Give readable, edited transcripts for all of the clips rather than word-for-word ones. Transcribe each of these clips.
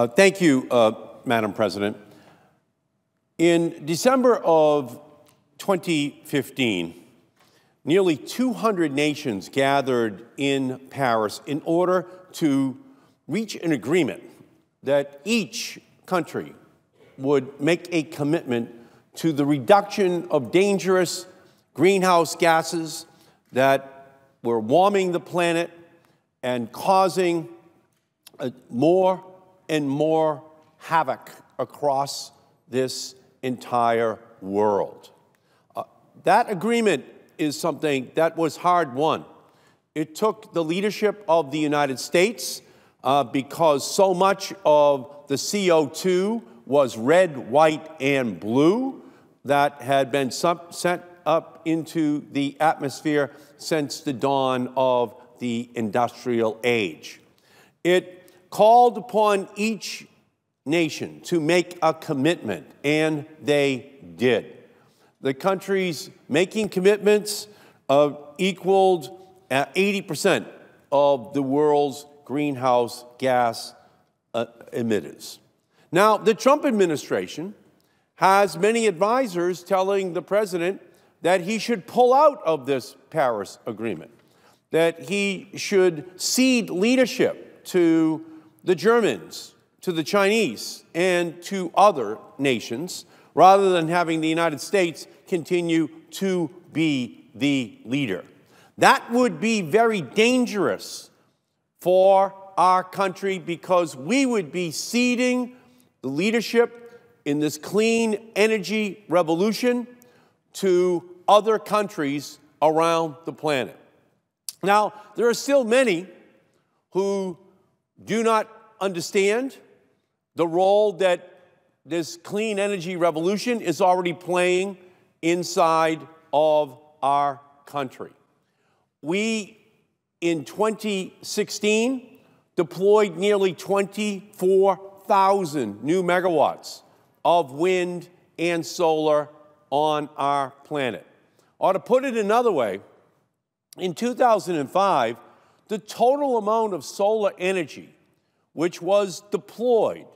Thank you, Madam President. In December of 2015, nearly 200 nations gathered in Paris in order to reach an agreement that each country would make a commitment to the reduction of dangerous greenhouse gases that were warming the planet and causing more and more havoc across this entire world. That agreement is something that was hard won. It took the leadership of the United States because so much of the CO2 was red, white, and blue that had been sent up into the atmosphere since the dawn of the industrial age. It called upon each nation to make a commitment, and they did. The countries making commitments equaled 80% of the world's greenhouse gas emitters. Now, the Trump administration has many advisors telling the president that he should pull out of this Paris Agreement, that he should cede leadership to the Germans, to the Chinese, and to other nations, rather than having the United States continue to be the leader. That would be very dangerous for our country because we would be ceding the leadership in this clean energy revolution to other countries around the planet. Now, there are still many who do not understand the role that this clean energy revolution is already playing inside of our country. We, in 2016, deployed nearly 24,000 new megawatts of wind and solar on our planet. Or to put it another way, in 2005, the total amount of solar energy which was deployed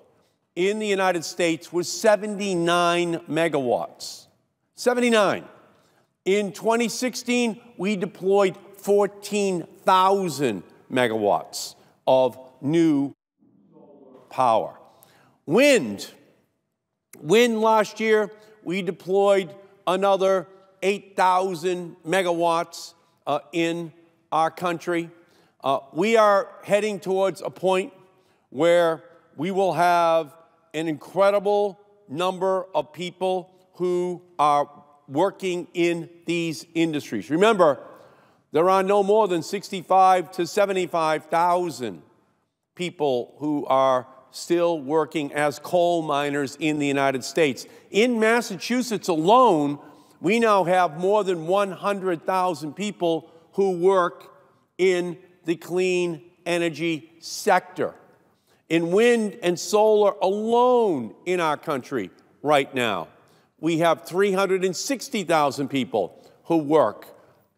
in the United States was 79 megawatts. 79. In 2016, we deployed 14,000 megawatts of new power. Wind last year, we deployed another 8,000 megawatts in our country. We are heading towards a point where we will have an incredible number of people who are working in these industries. Remember, there are no more than 65 to 75,000 people who are still working as coal miners in the United States. In Massachusetts alone, we now have more than 100,000 people who work in the clean energy sector. In wind and solar alone in our country right now, we have 360,000 people who work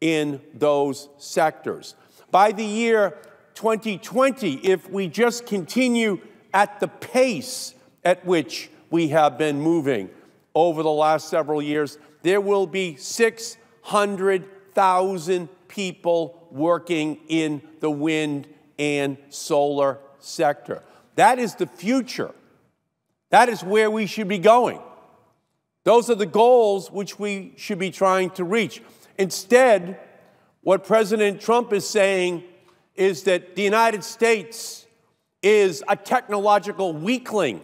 in those sectors. By the year 2020, if we just continue at the pace at which we have been moving over the last several years, there will be 600,000 people working in the wind and solar sector. That is the future. That is where we should be going. Those are the goals which we should be trying to reach. Instead, what President Trump is saying is that the United States is a technological weakling,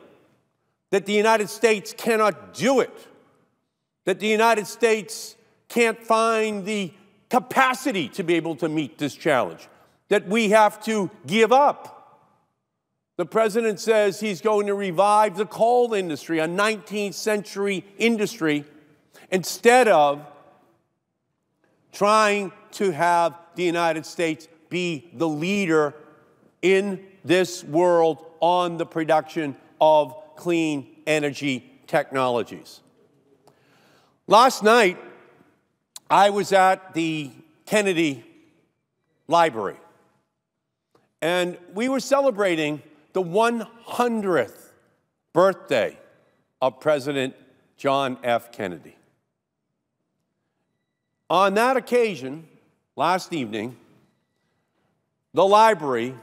that the United States cannot do it, that the United States can't find the capacity to be able to meet this challenge, that we have to give up. The president says he's going to revive the coal industry, a 19th century industry, instead of trying to have the United States be the leader in this world on the production of clean energy technologies. Last night, I was at the Kennedy Library, and we were celebrating the the 100th birthday of President John F. Kennedy. On that occasion, last evening, the library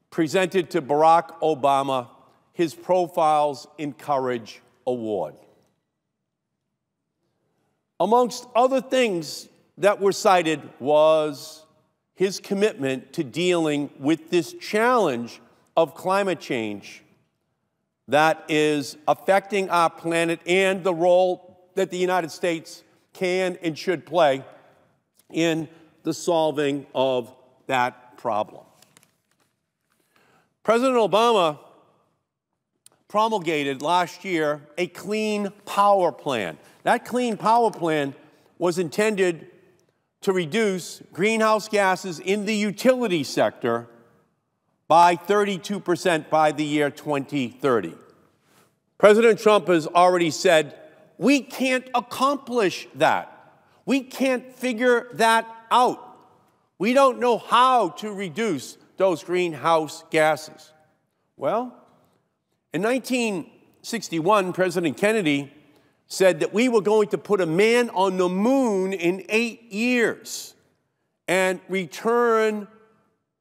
presented to Barack Obama his Profiles in Courage Award. Amongst other things that were cited was his commitment to dealing with this challenge of climate change that is affecting our planet and the role that the United States can and should play in the solving of that problem. President Obama promulgated last year a Clean Power Plan. That Clean Power Plan was intended to reduce greenhouse gases in the utility sector by 32% by the year 2030. President Trump has already said, we can't accomplish that. We can't figure that out. We don't know how to reduce those greenhouse gases. Well, in 1961, President Kennedy said that we were going to put a man on the moon in 8 years and return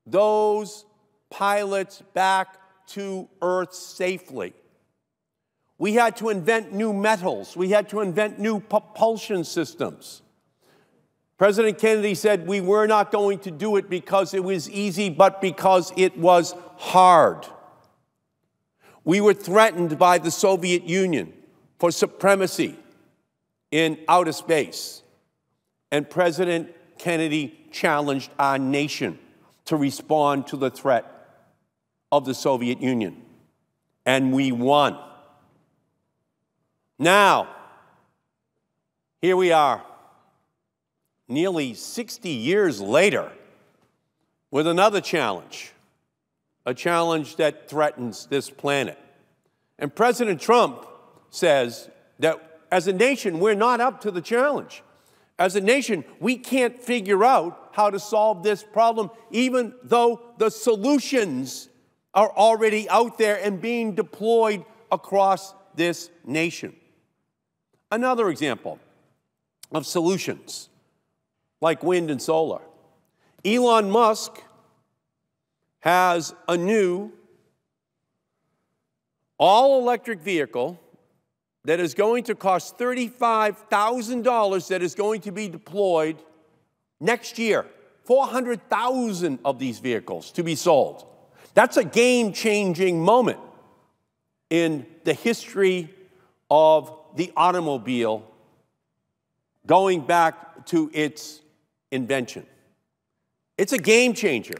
those pilots back to Earth safely. We had to invent new metals. We had to invent new propulsion systems. President Kennedy said we were not going to do it because it was easy, but because it was hard. We were threatened by the Soviet Union for supremacy in outer space. And President Kennedy challenged our nation to respond to the threat of the Soviet Union. And we won. Now, here we are, nearly 60 years later, with another challenge, a challenge that threatens this planet. And President Trump says that as a nation, we're not up to the challenge. As a nation, we can't figure out how to solve this problem, even though the solutions are already out there and being deployed across this nation. Another example of solutions like wind and solar. Elon Musk has a new all-electric vehicle that is going to cost $35,000 that is going to be deployed next year. 400,000 of these vehicles to be sold. That's a game-changing moment in the history of the automobile going back to its invention. It's a game changer.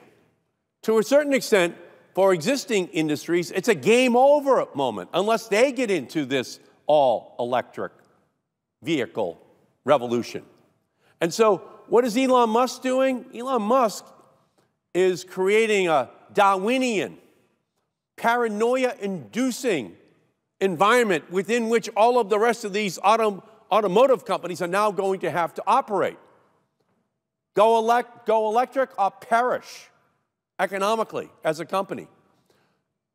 To a certain extent, for existing industries, it's a game over moment unless they get into this all-electric vehicle revolution. And so what is Elon Musk doing? Elon Musk is creating a Darwinian, paranoia-inducing environment within which all of the rest of these automotive companies are now going to have to operate. Go electric or perish economically as a company.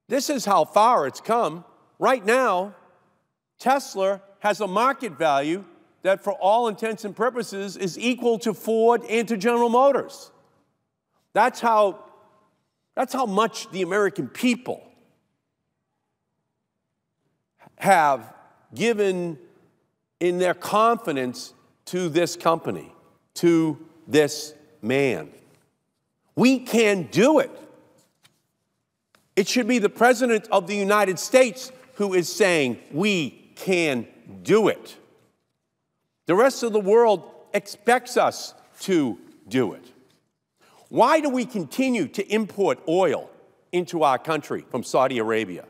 This is how far it's come. Right now, Tesla has a market value that for all intents and purposes is equal to Ford and to General Motors. That's how much the American people have given in their confidence to this company, to this man. We can do it. It should be the President of the United States who is saying we can do it. The rest of the world expects us to do it. Why do we continue to import oil into our country from Saudi Arabia?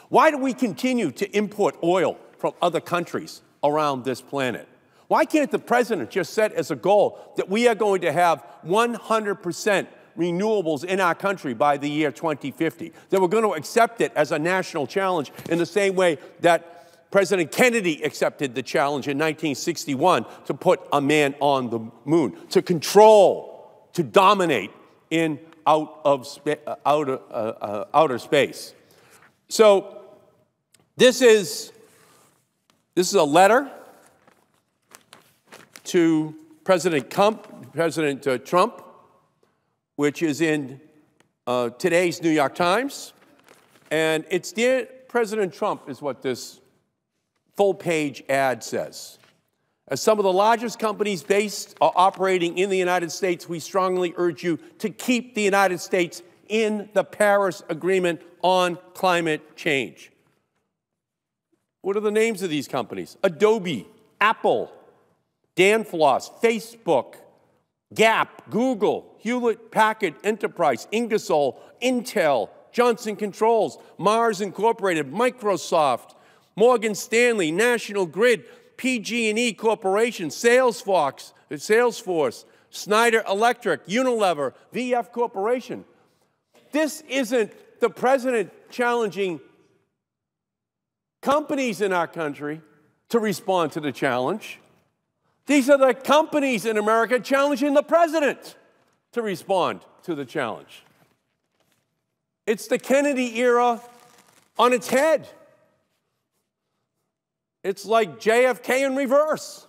Why do we continue to import oil from other countries around this planet? Why can't the President just set as a goal that we are going to have 100% renewables in our country by the year 2050, that we're going to accept it as a national challenge in the same way that President Kennedy accepted the challenge in 1961 to put a man on the moon, to control, to dominate in out of outer space. So this is a letter to President Trump, which is in today's New York Times. And it's Dear President Trump is what this full-page ad says. As some of the largest companies based or operating in the United States, we strongly urge you to keep the United States in the Paris Agreement on climate change. What are the names of these companies? Adobe, Apple, Danfoss, Facebook, Gap, Google, Hewlett-Packard Enterprise, Ingersoll, Intel, Johnson Controls, Mars Incorporated, Microsoft, Morgan Stanley, National Grid, PG&E Corporation, Salesforce, Schneider Electric, Unilever, VF Corporation. This isn't the president challenging companies in our country to respond to the challenge. These are the companies in America challenging the president to respond to the challenge. It's the Kennedy era on its head. It's like JFK in reverse.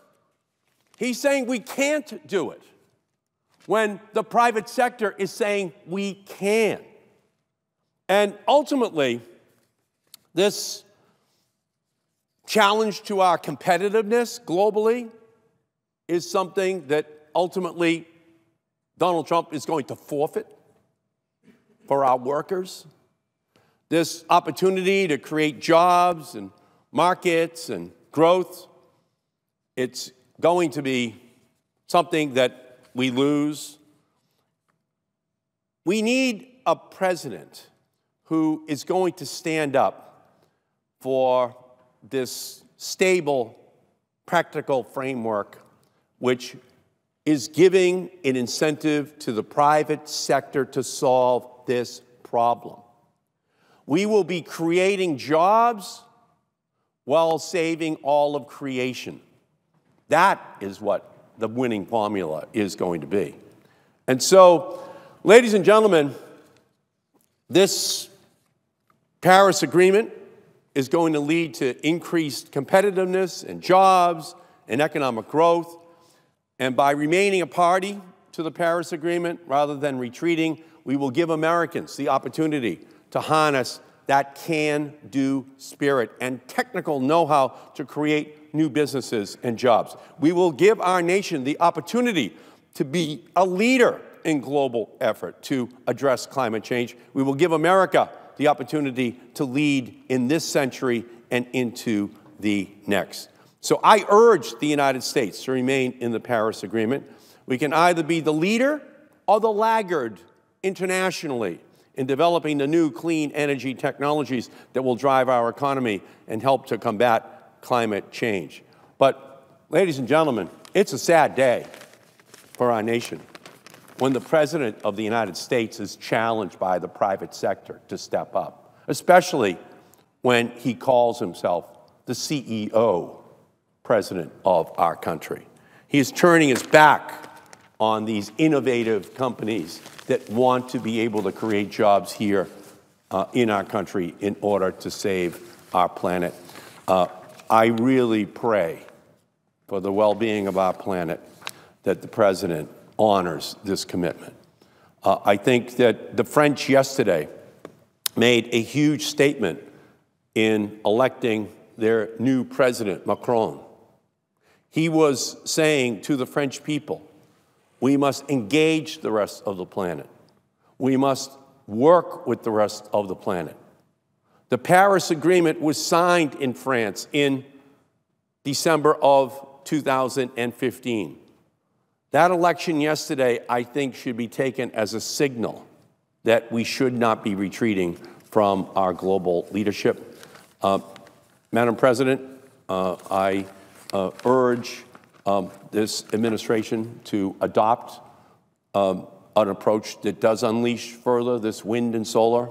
He's saying we can't do it when the private sector is saying we can. And ultimately, this challenge to our competitiveness globally is something that ultimately Donald Trump is going to forfeit for our workers. This opportunity to create jobs and markets and growth, it's going to be something that we lose. We need a president who is going to stand up for this stable, practical framework which is giving an incentive to the private sector to solve this problem. We will be creating jobs while saving all of creation. That is what the winning formula is going to be. And so, ladies and gentlemen, this Paris Agreement is going to lead to increased competitiveness and jobs and economic growth. And by remaining a party to the Paris Agreement rather than retreating, we will give Americans the opportunity to harness that can-do spirit and technical know-how to create new businesses and jobs. We will give our nation the opportunity to be a leader in global effort to address climate change. We will give America the opportunity to lead in this century and into the next. So I urge the United States to remain in the Paris Agreement. We can either be the leader or the laggard internationally in developing the new clean energy technologies that will drive our economy and help to combat climate change. But, ladies and gentlemen, it's a sad day for our nation when the President of the United States is challenged by the private sector to step up, especially when he calls himself the CEO president of our country. He is turning his back on these innovative companies that want to be able to create jobs here in our country in order to save our planet. I really pray for the well-being of our planet that the President honors this commitment. I think that the French yesterday made a huge statement in electing their new president, Macron. He was saying to the French people, we must engage the rest of the planet. We must work with the rest of the planet. The Paris Agreement was signed in France in December of 2015. That election yesterday, I think, should be taken as a signal that we should not be retreating from our global leadership. Madam President, I urge this administration to adopt an approach that does unleash further this wind and solar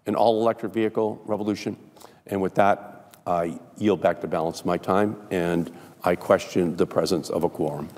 and all-electric vehicle revolution. And with that, I yield back the balance of my time, and I question the presence of a quorum.